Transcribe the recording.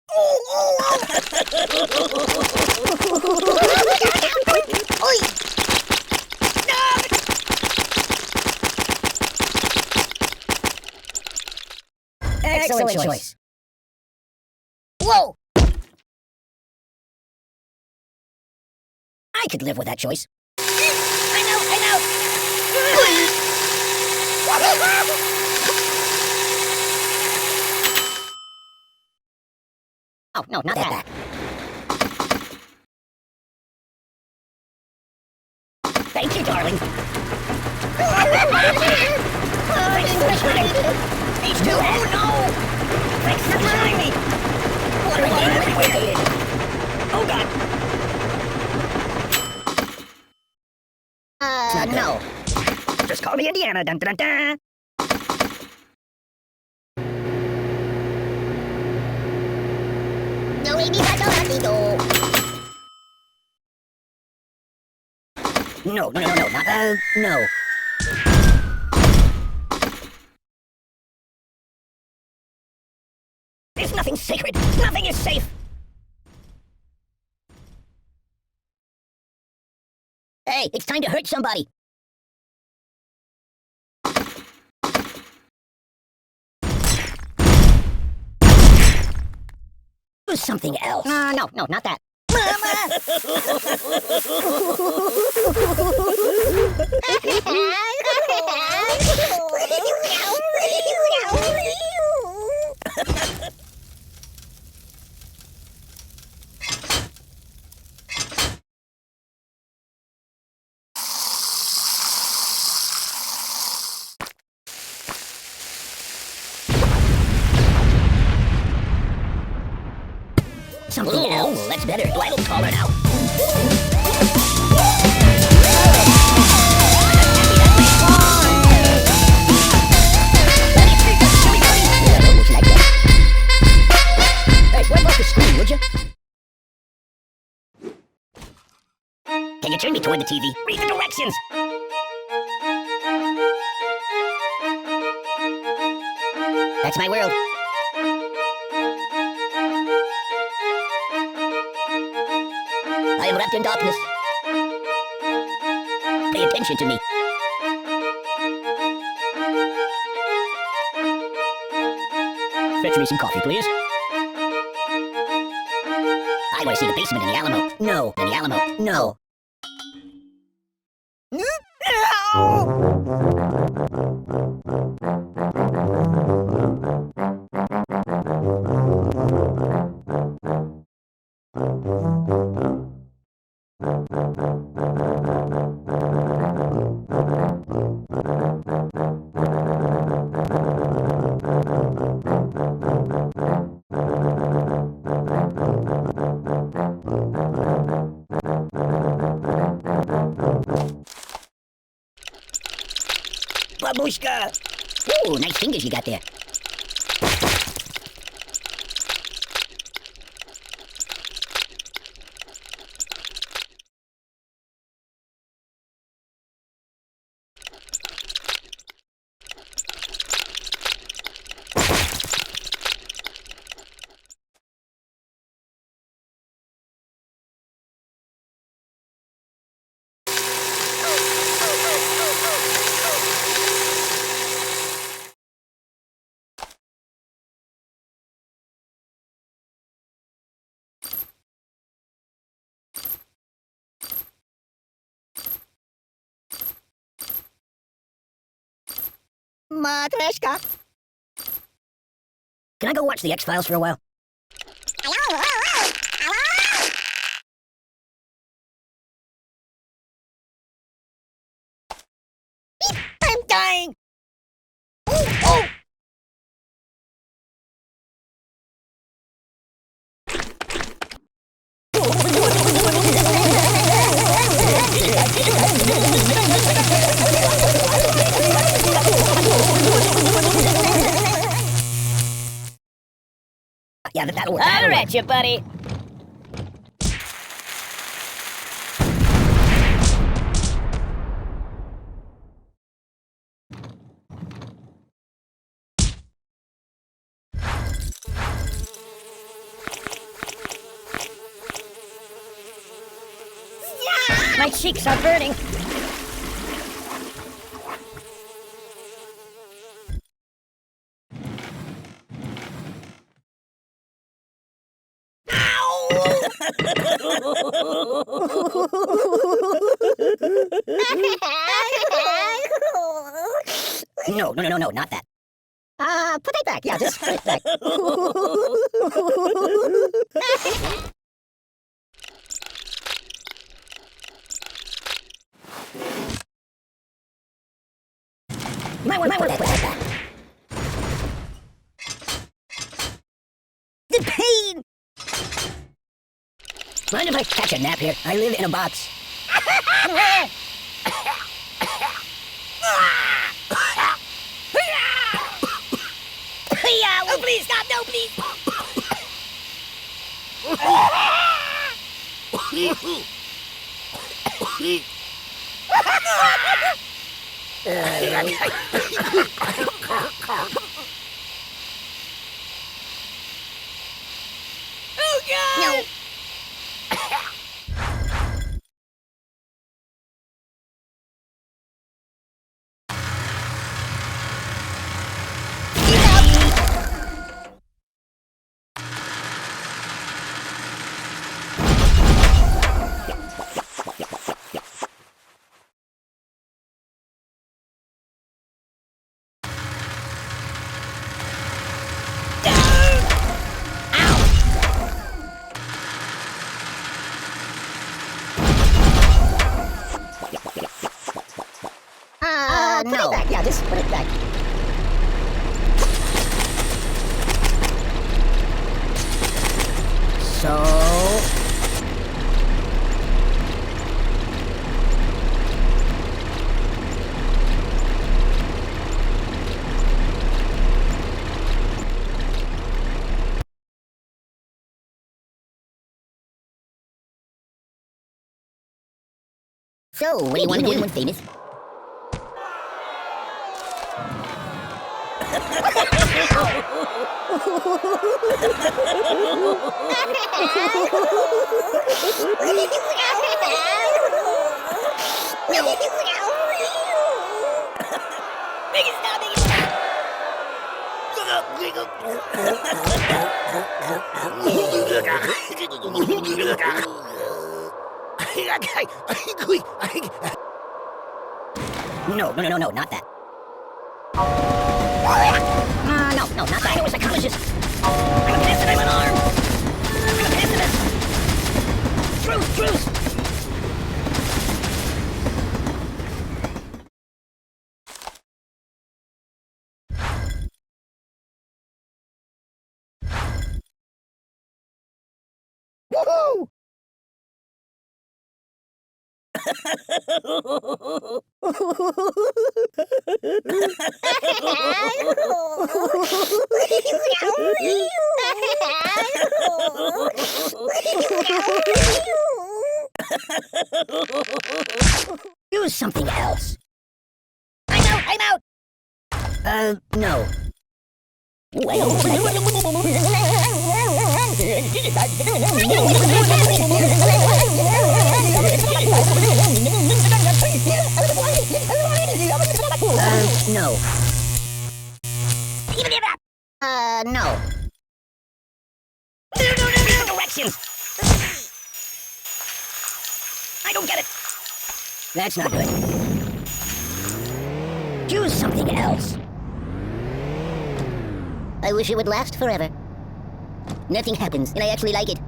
Oi! Excellent choice. Whoa! I could live with that choice. I know! Oh, no, not that. Thank you, darling. Thanks for the shine. H2, oh no! Thanks for the shiny. Water everywhere. Oh god. No. Just call me Indiana. Dun dun dun. No, not, no. There's nothing sacred. Nothing is safe. Hey, it's time to hurt somebody. Do something else. No, not that. Something else? That's better. I will call her now. Hey, wipe off the screen, would you? Can you turn me toward the TV? Read the directions! That's my world. I am wrapped in darkness. Pay attention to me. Fetch me some coffee, please. I want to see the basement in the Alamo. No. In the Alamo. No. Babushka! Ooh, nice fingers you got there. Matryoshka. Can I go watch the X-Files for a while? I'm dying! Oh! Yeah, that'll work. All right, you buddy. My cheeks are burning. No, not that. Put it back. Yeah, just put it back. Might want to put that back. The pain! Mind if I catch a nap here? I live in a box. Oh, please, stop. No, please. Oh, God. No. Put it back. Yeah, just put it back. So... So, what do you want to do when famous? Make it stop, make it stop. No, not that. No, not that. I was a psychologist. I'm a piss and I'm an arm. I'm a pessimist. Truth. Woohoo! Use something else. I'm out. No. No. Even give up. No. No. Directions. I don't get it. That's not good. Choose something else. I wish it would last forever. Nothing happens, and I actually like it.